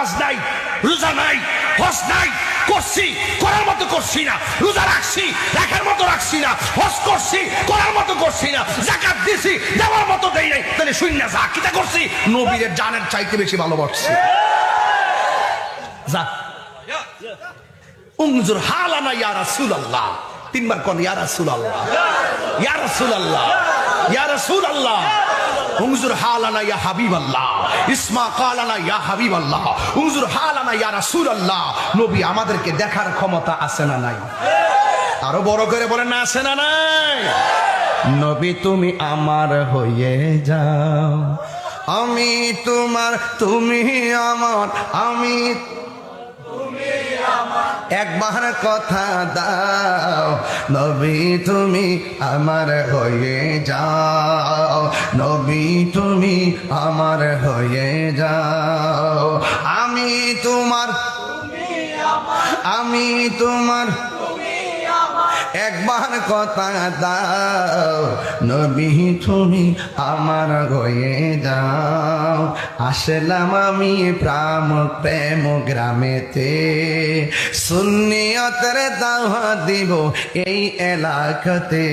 নামাজ নাই, রোজা নাই, হজ নাই, করছি করার মতো করছি না, রোজা রাখছি রাখার মতো রাখছি না, হজ করছি করার মতো করছি না, যাকাত দিছি দেওয়ার মতো দেই নাই, তাহলে শূন্য যা কিটা করছি নবীর জানের চাইতে বেশি ভালোবাসছি। যা উনজুর হালানা ইয়া রাসূলুল্লাহ, তিনবার কোন ইয়া রাসূলুল্লাহ, ইয়া রাসূলুল্লাহ, ইয়া রাসূলুল্লাহ, উনজুর হালানা ইয়া হাবিবাল্লাহ, ইসমা কালানা ইয়া হাবিবাল্লাহ, উনজুর হালানা ইয়া রাসূলুল্লাহ। নবী আমাদেরকে দেখার ক্ষমতা আছে না নাই? আরো বড় করে বলেন না, আছে না নাই? নবী তুমি আমার হয়ে যাও, আমি তোমার, তুমি আমার, আমি একবার কথা দাও, নবী তুমি আমার হয়ে যাও, নবী তুমি আমার হয়ে যাও, আমি তোমার, আমি তোমার, একবার কথা দাও, নবী তুমি আমার হয়ে যাও। আসলাম আমি প্রেম গ্রামেতে, সুন্নিয়তের দাওয়াত দিব এই এলাকাতে।